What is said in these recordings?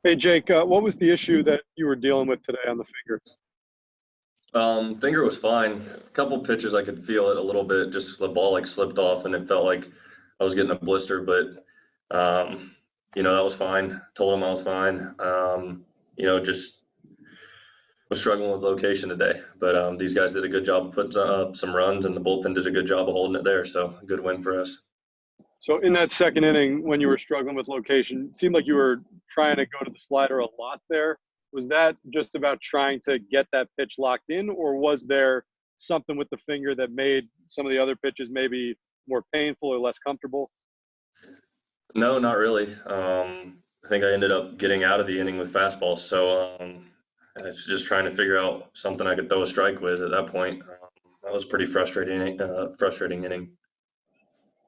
Hey, Jake, what was the issue that you were dealing with today on the finger? Finger was fine. A couple pitches I could feel it a little bit, just the ball like slipped off and it felt like I was getting a blister, but that was fine. Told him I was fine. Just was struggling with location today, but these guys did a good job of putting up some runs and the bullpen did a good job of holding it there. So good win for us. So in that second inning, when you were struggling with location, it seemed like you were trying to go to the slider a lot there. Was that just about trying to get that pitch locked in, or was there something with the finger that made some of the other pitches maybe more painful or less comfortable? No, not really. I think I ended up getting out of the inning with fastballs. So I was just trying to figure out something I could throw a strike with at that point. That was pretty frustrating inning.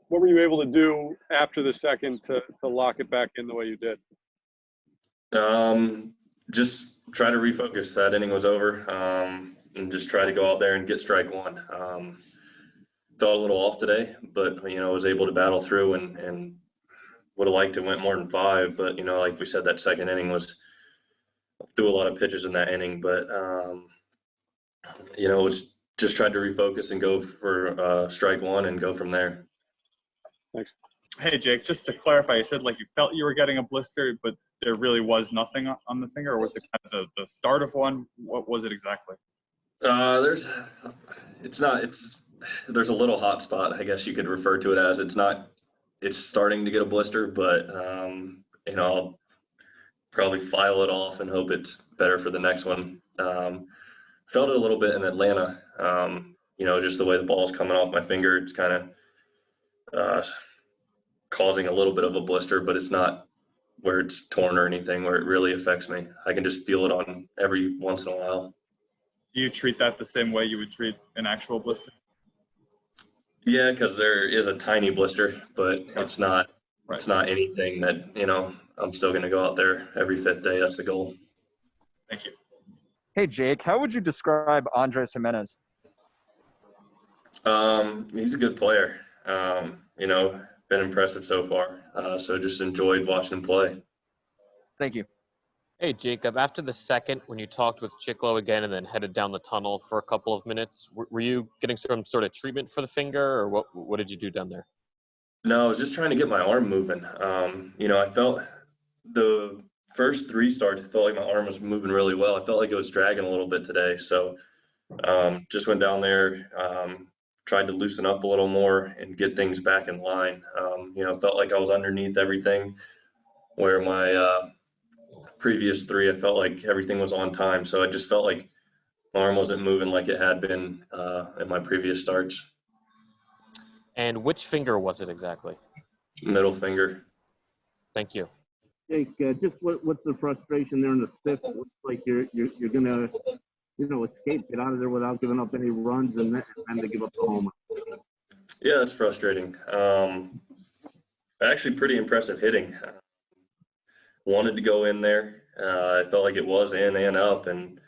What were you able to do after the second to lock it back in the way you did? Just try to refocus. That inning was over, and just try to go out there and get strike one. Felt a little off today, but was able to battle through and would have liked to went more than five. But like we said, that second inning threw a lot of pitches in that inning. But was just tried to refocus and go for strike one and go from there. Thanks. Hey, Jake, just to clarify, you said like you felt you were getting a blister, but there really was nothing on the finger, or was it kind of the start of one? What was it exactly? There's a little hot spot, I guess you could refer to it as. It's starting to get a blister, but I'll probably file it off and hope it's better for the next one. Felt it a little bit in Atlanta. Just the way the ball's coming off my finger, it's kind of causing a little bit of a blister, but it's not where it's torn or anything where it really affects me. I can just feel it on every once in a while. Do you treat that the same way you would treat an actual blister? Yeah, because there is a tiny blister, but it's not anything that, I'm still going to go out there every fifth day. That's the goal. Thank you. Hey, Jake, how would you describe Andrés Giménez? He's a good player. Been impressive so far. So just enjoyed watching him play. Thank you. Hey, Jacob, after the second, when you talked with Chiclo again and then headed down the tunnel for a couple of minutes, were you getting some sort of treatment for the finger, or what did you do down there? No, I was just trying to get my arm moving. I felt the first three starts, I felt like my arm was moving really well. I felt like it was dragging a little bit today. So just went down there, tried to loosen up a little more and get things back in line. Felt like I was underneath everything, where my previous three, I felt like everything was on time. So I just felt like my arm wasn't moving like it had been in my previous starts. And which finger was it exactly? Middle finger. Thank you. Jake, just what's the frustration there in the fifth? Looks like you're gonna escape, get out of there without giving up any runs, and then to give up the homer. Yeah, it's frustrating. Actually, pretty impressive hitting. Wanted to go in there. I felt like it was in and up, and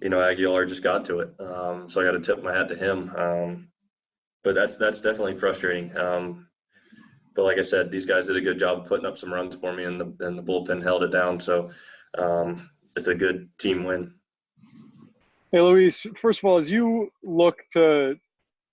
Aguilar just got to it. So I got to tip my hat to him. But that's definitely frustrating. But like I said, these guys did a good job of putting up some runs for me, and the bullpen held it down. So it's a good team win. Hey, Luis, first of all, as you look to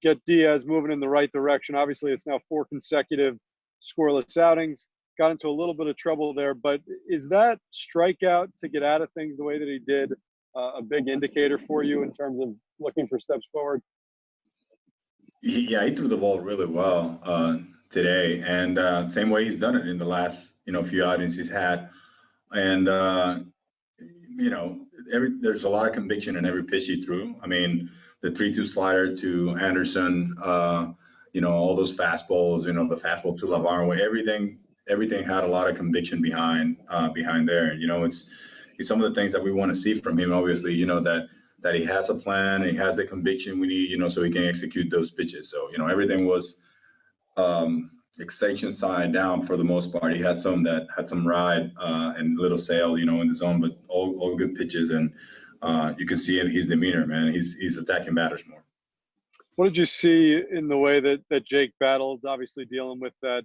get Diaz moving in the right direction, obviously it's now 4 consecutive scoreless outings, got into a little bit of trouble there, but is that strikeout to get out of things the way that he did a big indicator for you in terms of looking for steps forward? Yeah, he threw the ball really well today, and same way he's done it in the last few outings he's had, and there's a lot of conviction in every pitch he threw. I mean, the 3-2 slider to Anderson, all those fastballs, the fastball to Lavarnway, everything had a lot of conviction behind there. It's some of the things that we want to see from him. Obviously, that he has a plan and he has the conviction we need, so he can execute those pitches. So, everything was extension side down for the most part. He had some that had some ride and little sail, in the zone, but all good pitches. And you can see in his demeanor, man, he's attacking batters more. What did you see in the way that Jake battled, obviously dealing with that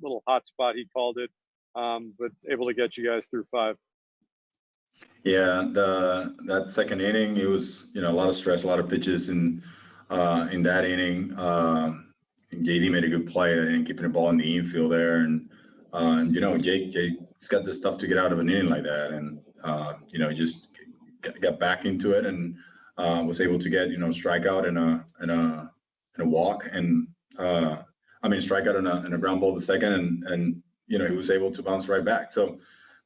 little hot spot, he called it, but able to get you guys through 5? Yeah, that second inning, it was a lot of stress, a lot of pitches in that inning. JD made a good play and keeping the ball in the infield there, and Jake's got the stuff to get out of an inning like that, and just got back into it and was able to get strikeout and a walk, and strikeout and a ground ball the second, and he was able to bounce right back. So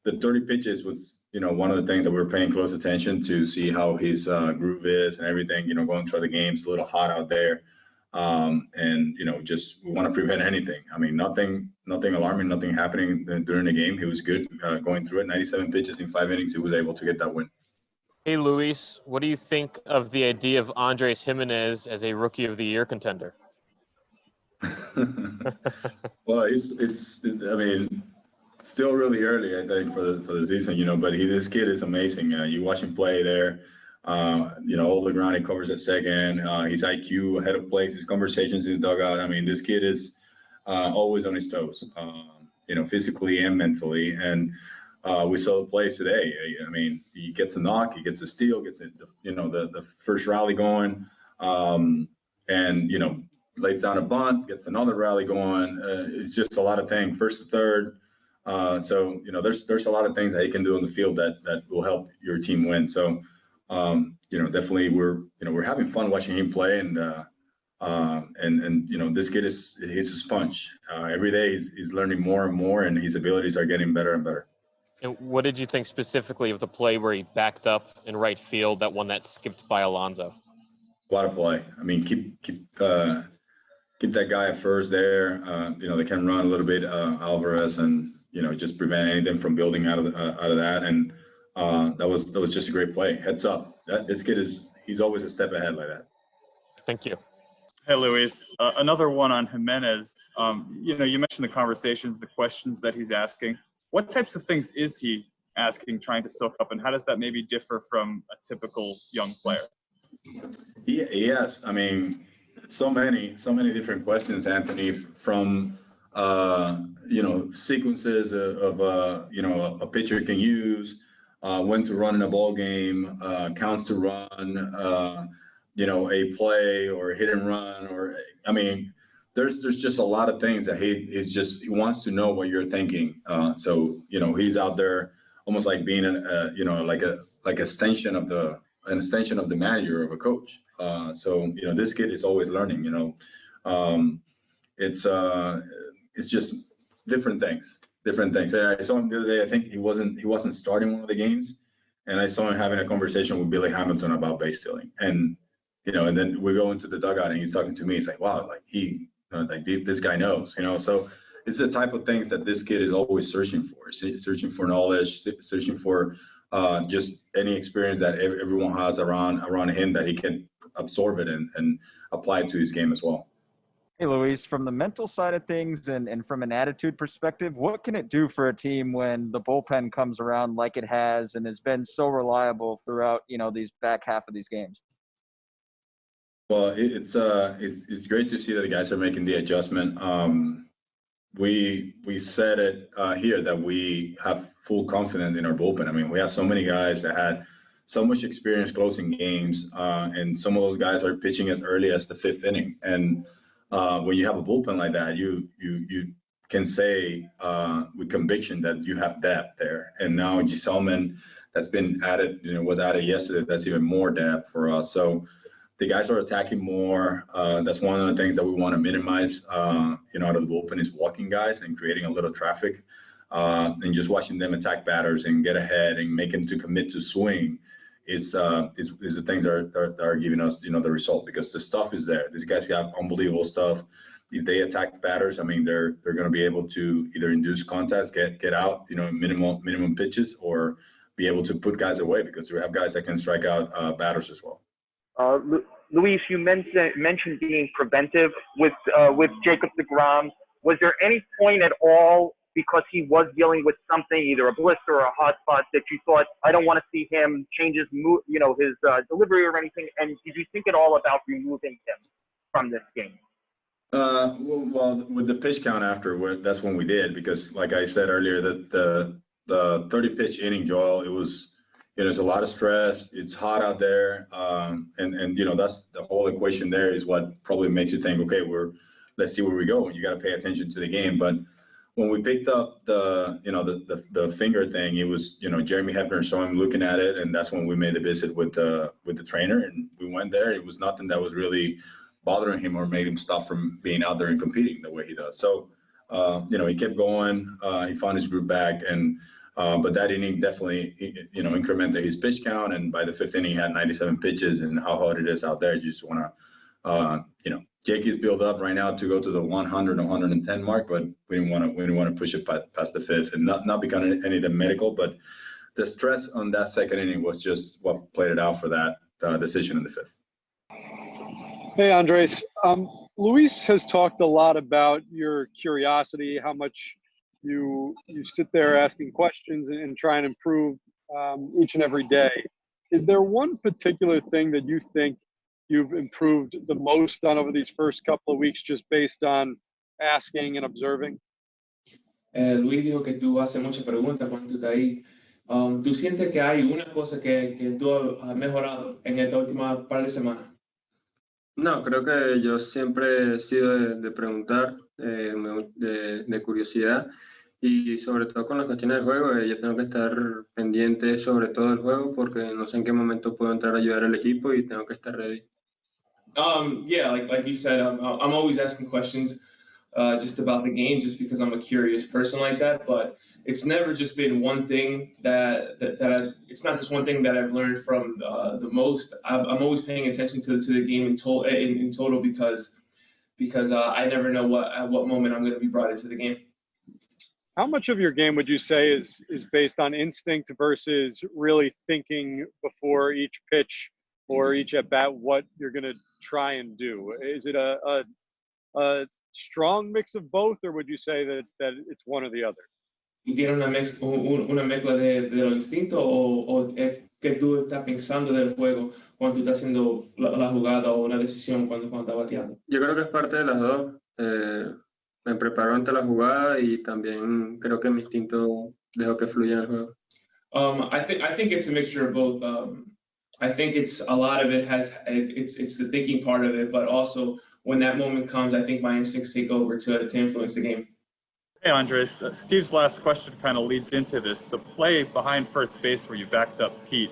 the 30 pitches was one of the things that we were paying close attention to see how his groove is and everything. Going through the games, a little hot out there, and just we want to prevent anything. I mean, nothing alarming, nothing happening during the game. He was good going through it. 97 pitches in 5 innings. He was able to get that win. Hey, Luis, what do you think of the idea of Andrés Giménez as a Rookie of the Year contender? Well, it's still really early, I think, for the season, but this kid is amazing. You watch him play there, all the ground he covers at second, his IQ ahead of plays, his conversations in the dugout. I mean, this kid is always on his toes, physically and mentally. And we saw the plays today. I mean, he gets a knock, he gets a steal, gets the first rally going, and lays down a bunt, gets another rally going. It's just a lot of things, first to third. So there's a lot of things that he can do on the field that will help your team win. So definitely we're having fun watching him play, and this kid he's a sponge. Every day he's learning more and more, and his abilities are getting better and better. And what did you think specifically of the play where he backed up in right field, that one that skipped by Alonso? What a play! I mean, keep that guy at first there. They can run a little bit, Alvarez, and just prevent anything from building out of that. And that was just a great play. Heads up, this kid he's always a step ahead like that. Thank you. Hey, Luis, another one on Giménez. You mentioned the conversations, the questions that he's asking. What types of things is he asking, trying to soak up, and how does that maybe differ from a typical young player? Yes, I mean, so many different questions, Anthony, from sequences of a pitcher can use, when to run in a ball game, counts to run, a play or a hit and run, or I mean, there's just a lot of things that he wants to know what you're thinking. So he's out there almost like being like an extension of the manager of a coach. So this kid is always learning. It's just different things. And I saw him the other day. I think he wasn't starting one of the games, and I saw him having a conversation with Billy Hamilton about base stealing. And and then we go into the dugout and he's talking to me. He's like, wow, like this guy knows. So it's the type of things that this kid is always searching for. Searching for knowledge, searching for just any experience that everyone has around him that he can absorb it and apply it to his game as well. Hey, Luis, from the mental side of things and from an attitude perspective, what can it do for a team when the bullpen comes around like it has and has been so reliable throughout, these back half of these games? Well, it's great to see that the guys are making the adjustment. We said it here that we have full confidence in our bullpen. I mean, we have so many guys that had so much experience closing games, and some of those guys are pitching as early as the 5th inning. And when you have a bullpen like that, you can say with conviction that you have depth there. And now Giselman, that's been added, was added yesterday. That's even more depth for us. So the guys are attacking more. That's one of the things that we want to minimize, out of the bullpen is walking guys and creating a little traffic, and just watching them attack batters and get ahead and make them to commit to swing is the things that are giving us, the result, because the stuff is there. These guys have unbelievable stuff. If they attack batters, I mean, they're going to be able to either induce contacts, get out, minimum pitches, or be able to put guys away, because we have guys that can strike out batters as well. Luis, you mentioned being preventive with Jacob deGrom. Was there any point at all, because he was dealing with something, either a blister or a hot spot, that you thought, I don't want to see him change his delivery or anything? And did you think at all about removing him from this game? Well, with the pitch count after, that's when we did, because like I said earlier, that the 30 pitch inning, Joel, it was you know, there's a lot of stress. It's hot out there. And, you know, that's the whole equation there is what probably makes you think, okay, let's see where we go. You got to pay attention to the game. But when we picked up the finger thing, it was, you know, Jeremy Hefner saw him looking at it. And that's when we made the visit with the trainer, and we went there. It was nothing that was really bothering him or made him stop from being out there and competing the way he does. So, you know, he kept going, he found his group back, and, but that inning definitely, you know, incremented his pitch count. And by the fifth inning, he had 97 pitches, and how hard it is out there. You just want to, you know, Jake is built up right now to go to the 100, 110 mark, but we didn't want to push it past the fifth, and not because any of the medical, but the stress on that second inning was just what played it out for that decision in the fifth. Hey, Andres. Luis has talked a lot about your curiosity, how much you sit there asking questions and try and improve each and every day. Is there one particular thing that you think you've improved the most on over these first couple of weeks, just based on asking and observing? Luis dijo que tú haces muchas preguntas cuando tú estás ahí. ¿Tú sientes que hay una cosa que tú has mejorado en esta última par de semanas? No, creo que yo siempre he sido de preguntar, de curiosidad, y sobre todo con las cuestiones del juego, yo tengo que estar pendiente sobre todo el juego porque no sé en qué momento puedo entrar a ayudar al equipo y tengo que estar ready. Yeah, like you said, I'm always asking questions just about the game, just because I'm a curious person like that. But it's never just been one thing it's not just one thing that I've learned from the most. I'm always paying attention to the game in total because I never know at what moment I'm going to be brought into the game. How much of your game would you say is based on instinct versus really thinking before each pitch or each at bat what you're going to try and do? Is it a strong mix of both, or would you say that it's one or the other? ¿Tú tienes una mezcla de los instintos o es que tú estás pensando del juego cuando tú estás haciendo la jugada o una decisión cuando estás bateando? Yo creo que es parte de las dos. Me preparo ante la jugada y también creo que mi instinto dejo que fluya en el juego. I think it's a mixture of both. I think it's a lot of it it's the thinking part of it, but also when that moment comes, I think my instincts take over to influence the game. Hey, Andres. Steve's last question kind of leads into this. The play behind first base where you backed up Pete,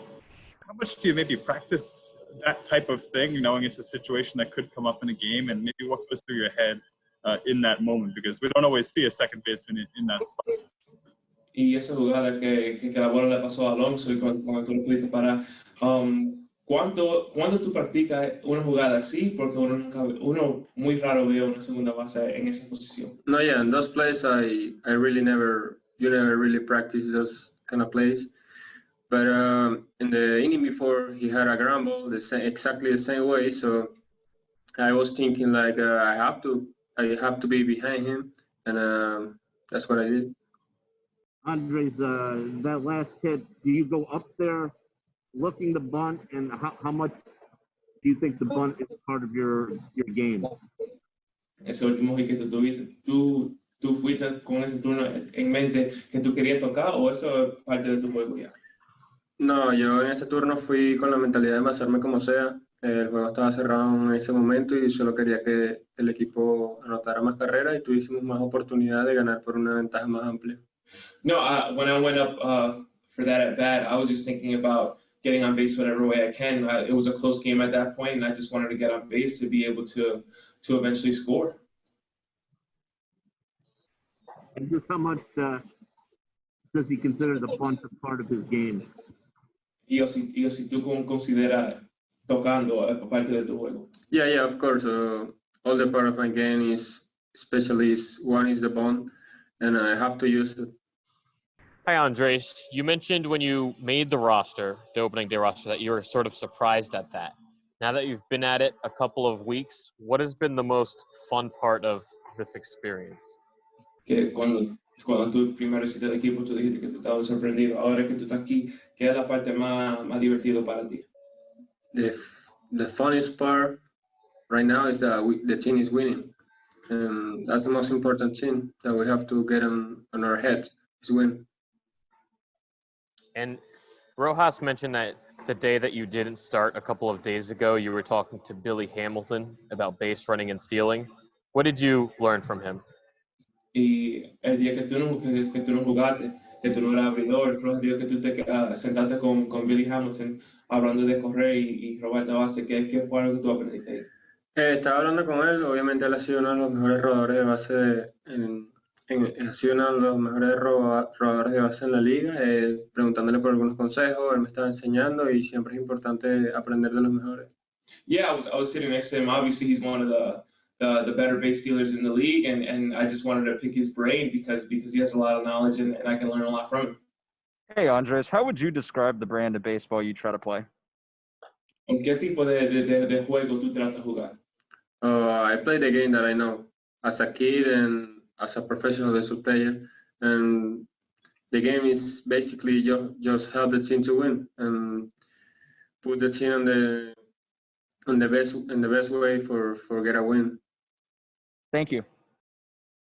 how much do you maybe practice that type of thing, knowing it's a situation that could come up in a game, and maybe what goes through your head in that moment? Because we don't always see a second baseman in that spot. Y esa jugada que la bola le pasó a Alonso y cuando tú lo pudiste parar, ¿cuándo tú practicas una jugada así? Porque uno muy raro ve una segunda base en esa posición. No, yeah, in those plays, you never really practice those kind of plays. But in the inning before, he had a ground ball exactly the same way. So I was thinking like I have to be behind him, and that's what I did. Andres, that last hit, do you go up there looking the bunt, and how much do you think the bunt is part of your game? Ese último hit que tú tuviste, ¿tú fuiste con ese turno en mente que tú querías tocar o eso es parte de tu juego ya? No, yo en ese turno fui con la mentalidad de hacerme como sea. El juego estaba cerrado en ese momento y solo quería que el equipo anotara más carreras y tuviésemos más oportunidad de ganar por una ventaja más amplia. No, when I went up for that at bat, I was just thinking about getting on base whatever way I can. It was a close game at that point, and I just wanted to get on base to be able to eventually score. And just how much does he consider the bunt a part of his game? Y si tú consideras tocando parte de tu juego. Yeah, of course. All the part of my game is, especially one is the bunt, and I have to use it. Hi, Andres. You mentioned when you made the opening day roster, that you were sort of surprised at that. Now that you've been at it a couple of weeks, what has been the most fun part of this experience? Que cuando tú primero hiciste el equipo, tú dijiste que tú estabas sorprendido. Ahora que tú estás aquí, ¿qué es la parte más divertida para ti? The funniest part right now is that the team is winning. And that's the most important thing that we have to get on our heads, is win. And Rojas mentioned that the day that you didn't start a couple of days ago, you were talking to Billy Hamilton about base running and stealing. What did you learn from him? Y el día que tú no jugaste, que tú no eras abridor, Rojas dijo que tú te sentaste con Billy Hamilton hablando de correr y robar la base. ¿Qué fue algo que tú aprendiste ahí? Estaba hablando con él, obviamente él ha sido uno de los mejores rodadores de base ha sido uno de los mejores rodadores de base en la liga, preguntándole por algunos consejos, él me estaba enseñando y siempre es importante aprender de los mejores. Yeah, I was sitting next to him. Obviously, he's one of the better base stealers in the league, and I just wanted to pick his brain because he has a lot of knowledge and I can learn a lot from him. Hey, Andres, how would you describe the brand of baseball you try to play? ¿Con qué tipo de juego tú tratas de jugar? I play the game that I know as a kid and as a professional baseball player, and the game is basically just help the team to win and put the team in the best way for get a win. Thank you.